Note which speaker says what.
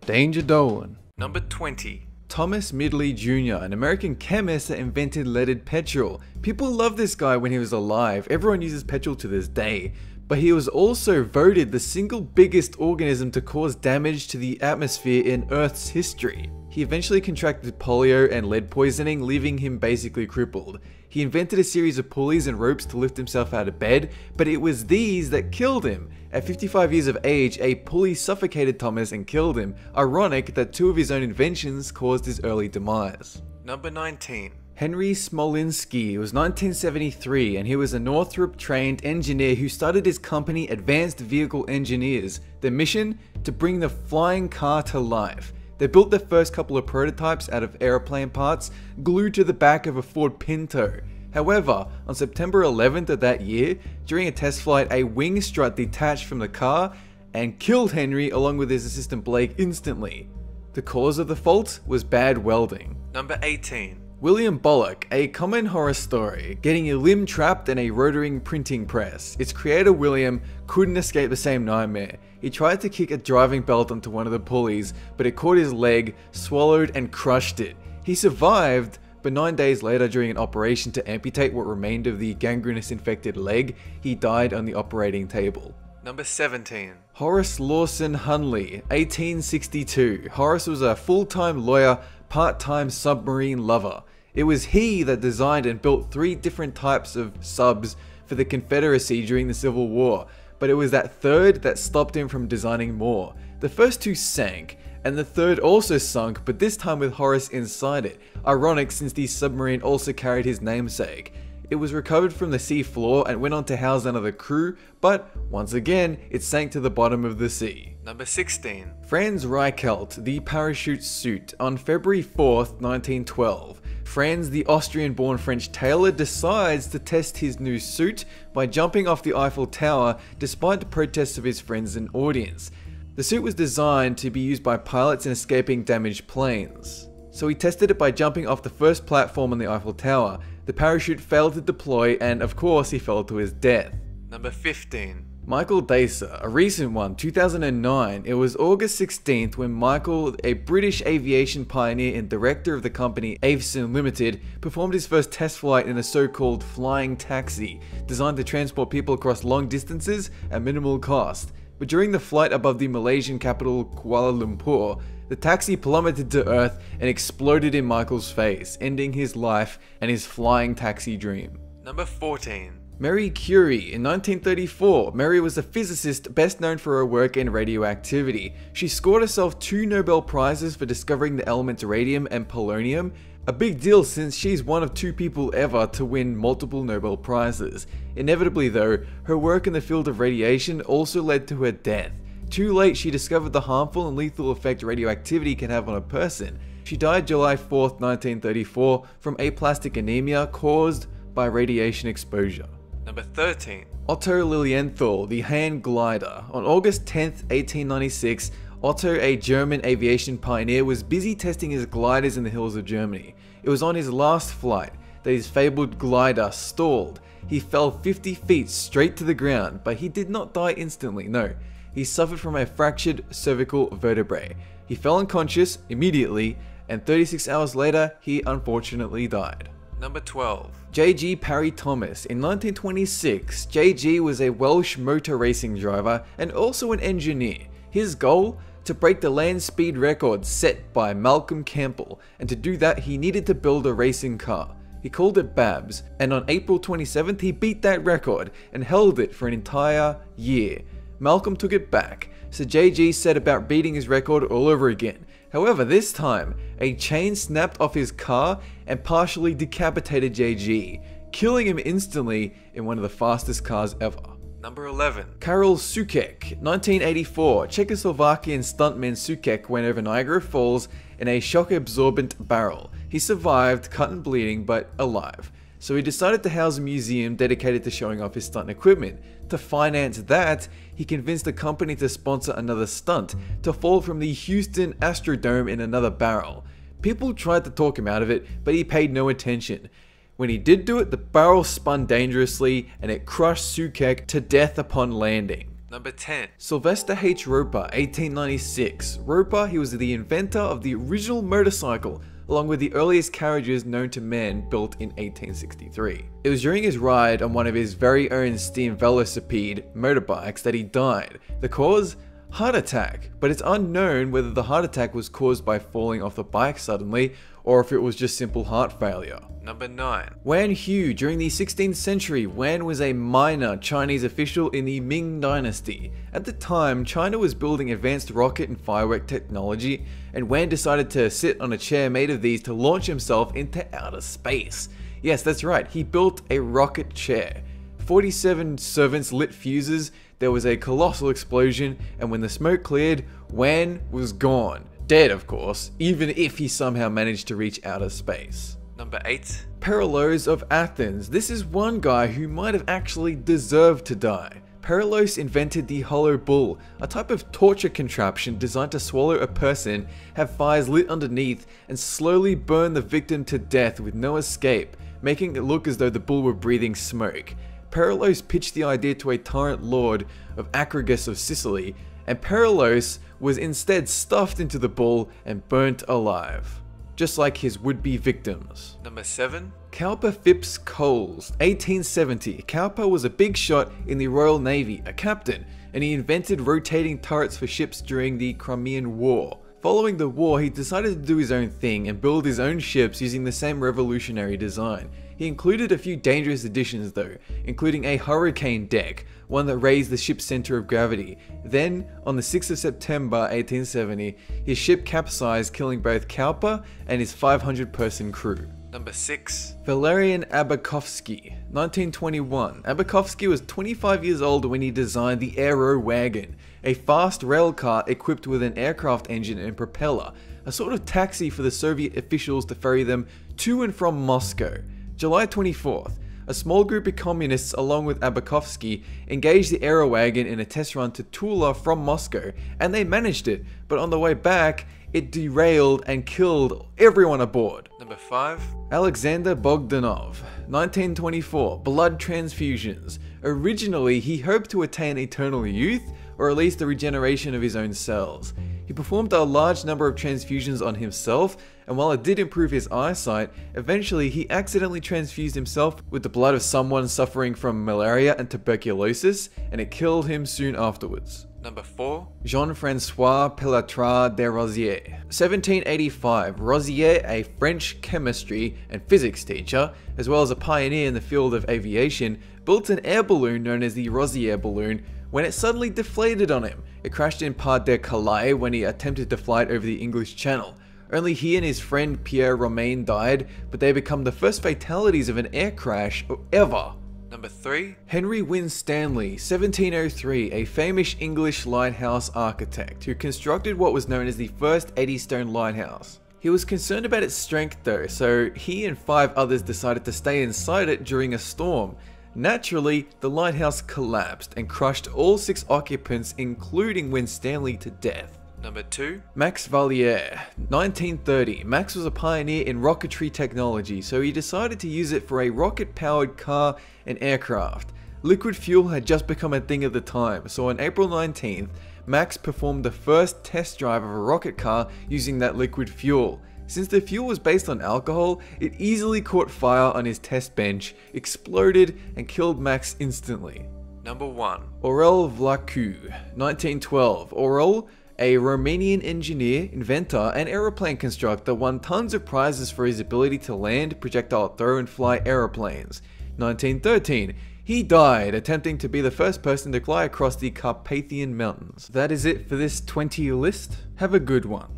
Speaker 1: Danger Dolan.
Speaker 2: Number 20.
Speaker 1: Thomas Midley Jr., an American chemist that invented leaded petrol. People loved this guy when he was alive. Everyone uses petrol to this day. But he was also voted the single biggest organism to cause damage to the atmosphere in Earth's history. He eventually contracted polio and lead poisoning, leaving him basically crippled. He invented a series of pulleys and ropes to lift himself out of bed, but it was these that killed him. At 55 years of age, a pulley suffocated Thomas and killed him. Ironic that two of his own inventions caused his early demise.
Speaker 2: Number 19.
Speaker 1: Henry Smolinski. It was 1973 and he was a Northrop trained engineer who started his company Advanced Vehicle Engineers. Their mission? To bring the flying car to life. They built their first couple of prototypes out of airplane parts glued to the back of a Ford Pinto. However, on September 11th of that year, during a test flight, a wing strut detached from the car and killed Henry along with his assistant Blake instantly. The cause of the fault was bad welding.
Speaker 2: Number 18.
Speaker 1: William Bollock, a common horror story, getting a limb trapped in a rotary printing press. Its creator William couldn't escape the same nightmare. He tried to kick a driving belt onto one of the pulleys, but it caught his leg, swallowed and crushed it. He survived, but 9 days later during an operation to amputate what remained of the gangrenous infected leg, he died on the operating table.
Speaker 2: Number 17.
Speaker 1: Horace Lawson Hunley, 1862. Horace was a full-time lawyer, part-time submarine lover. It was he that designed and built 3 different types of subs for the Confederacy during the Civil War, but it was that third that stopped him from designing more. The first 2 sank, and the third also sunk, but this time with Horace inside it. Ironic since the submarine also carried his namesake. It was recovered from the sea floor and went on to house another crew, but once again, it sank to the bottom of the sea.
Speaker 2: Number 16.
Speaker 1: Franz Reichelt, the parachute suit. On February 4th, 1912, Franz, the Austrian-born French tailor, decides to test his new suit by jumping off the Eiffel Tower despite the protests of his friends and audience. The suit was designed to be used by pilots in escaping damaged planes. So he tested it by jumping off the first platform on the Eiffel Tower. The parachute failed to deploy and of course he fell to his death.
Speaker 2: Number 15.
Speaker 1: Michael Dacer, a recent one, 2009. It was August 16th when Michael, a British aviation pioneer and director of the company Avison Limited, performed his first test flight in a so-called flying taxi, designed to transport people across long distances at minimal cost. But during the flight above the Malaysian capital Kuala Lumpur, the taxi plummeted to earth and exploded in Michael's face, ending his life and his flying taxi dream.
Speaker 2: Number 14.
Speaker 1: Marie Curie. In 1934, Marie was a physicist best known for her work in radioactivity. She scored herself 2 Nobel Prizes for discovering the elements radium and polonium, a big deal since she's one of 2 people ever to win multiple Nobel Prizes. Inevitably though, her work in the field of radiation also led to her death. Too late, she discovered the harmful and lethal effect radioactivity can have on a person. She died July 4th, 1934 from aplastic anemia caused by radiation exposure.
Speaker 2: Number 13.
Speaker 1: Otto Lilienthal, the hand glider. On August 10th, 1896, Otto, a German aviation pioneer, was busy testing his gliders in the hills of Germany. It was on his last flight that his fabled glider stalled. He fell 50 feet straight to the ground, but he did not die instantly, no. He suffered from a fractured cervical vertebrae. He fell unconscious immediately, and 36 hours later, he unfortunately died.
Speaker 2: Number 12.
Speaker 1: J.G. Parry Thomas. In 1926, J.G. was a Welsh motor racing driver and also an engineer. His goal? To break the land speed record set by Malcolm Campbell, and to do that he needed to build a racing car. He called it Babs, and on April 27th he beat that record and held it for an entire year. Malcolm took it back, so JG set about beating his record all over again. However, this time, a chain snapped off his car and partially decapitated JG, killing him instantly in one of the fastest cars ever.
Speaker 2: Number 11.
Speaker 1: Karol Suchek, 1984. Czechoslovakian stuntman Suchek went over Niagara Falls in a shock-absorbent barrel. He survived, cut and bleeding, but alive. So he decided to house a museum dedicated to showing off his stunt equipment. To finance that, he convinced a company to sponsor another stunt, to fall from the Houston Astrodome in another barrel. People tried to talk him out of it, but he paid no attention. When he did do it, the barrel spun dangerously and it crushed Suchek to death upon landing.
Speaker 2: Number 10.
Speaker 1: Sylvester H. Roper, 1896. Roper, he was the inventor of the original motorcycle, along with the earliest carriages known to man built in 1863. It was during his ride on one of his very own steam velocipede motorbikes that he died. The cause? Heart attack, but it's unknown whether the heart attack was caused by falling off the bike suddenly or if it was just simple heart failure.
Speaker 2: Number 9.
Speaker 1: Wan Hu. During the 16th century, Wan was a minor Chinese official in the Ming Dynasty. At the time, China was building advanced rocket and firework technology, and Wan decided to sit on a chair made of these to launch himself into outer space. Yes, that's right, he built a rocket chair. 47 servants lit fuses, there was a colossal explosion, and when the smoke cleared, Wan was gone. Dead, of course, even if he somehow managed to reach outer space.
Speaker 2: Number 8.
Speaker 1: Perilos of Athens. This is one guy who might have actually deserved to die. Perilos invented the hollow bull, a type of torture contraption designed to swallow a person, have fires lit underneath, and slowly burn the victim to death with no escape, making it look as though the bull were breathing smoke. Perilos pitched the idea to a tyrant lord of Acragas of Sicily, and Perilos was instead stuffed into the bull and burnt alive, just like his would-be victims.
Speaker 2: Number 7.
Speaker 1: Cowper Phipps Coles, 1870. Cowper was a big shot in the Royal Navy, a captain, and he invented rotating turrets for ships during the Crimean War. Following the war, he decided to do his own thing and build his own ships using the same revolutionary design. He included a few dangerous additions though, including a hurricane deck, one that raised the ship's center of gravity. Then, on the 6th of September 1870, his ship capsized, killing both Cowper and his 500-person crew.
Speaker 2: Number 6.
Speaker 1: Valerian Abakovsky, 1921. Abakovsky was 25 years old when he designed the Aero Wagon, a fast rail car equipped with an aircraft engine and propeller, a sort of taxi for the Soviet officials to ferry them to and from Moscow. July 24th, a small group of communists along with Abakovsky engaged the Aero Wagon in a test run to Tula from Moscow, and they managed it, but on the way back, it derailed and killed everyone aboard.
Speaker 2: Number 5.
Speaker 1: Alexander Bogdanov, 1924. Blood transfusions. Originally, he hoped to attain eternal youth, or at least the regeneration of his own cells. He performed a large number of transfusions on himself, and while it did improve his eyesight, eventually he accidentally transfused himself with the blood of someone suffering from malaria and tuberculosis, and it killed him soon afterwards.
Speaker 2: Number 4.
Speaker 1: Jean-François Pelletrat de Rosier, 1785. Rosier, a French chemistry and physics teacher, as well as a pioneer in the field of aviation, built an air balloon known as the Rosier balloon when it suddenly deflated on him. It crashed in Pas de Calais when he attempted to fly it over the English Channel. Only he and his friend Pierre Romain died, but they become the first fatalities of an air crash ever.
Speaker 2: Number 3.
Speaker 1: Henry Winstanley, 1703, a famous English lighthouse architect who constructed what was known as the first Eddystone lighthouse. He was concerned about its strength though, so he and 5 others decided to stay inside it during a storm. Naturally, the lighthouse collapsed and crushed all 6 occupants, including Winstanley, to death.
Speaker 2: Number 2.
Speaker 1: Max Valier, 1930. Max was a pioneer in rocketry technology, so he decided to use it for a rocket-powered car and aircraft. Liquid fuel had just become a thing at the time, so on April 19th, Max performed the first test drive of a rocket car using that liquid fuel. Since the fuel was based on alcohol, it easily caught fire on his test bench, exploded, and killed Max instantly.
Speaker 2: Number 1.
Speaker 1: Aurel Vlacu, 1912. Aurel, a Romanian engineer, inventor, and aeroplane constructor, won tons of prizes for his ability to land, projectile throw, and fly aeroplanes. 1913. He died attempting to be the first person to fly across the Carpathian Mountains. That is it for this 20 list. Have a good one.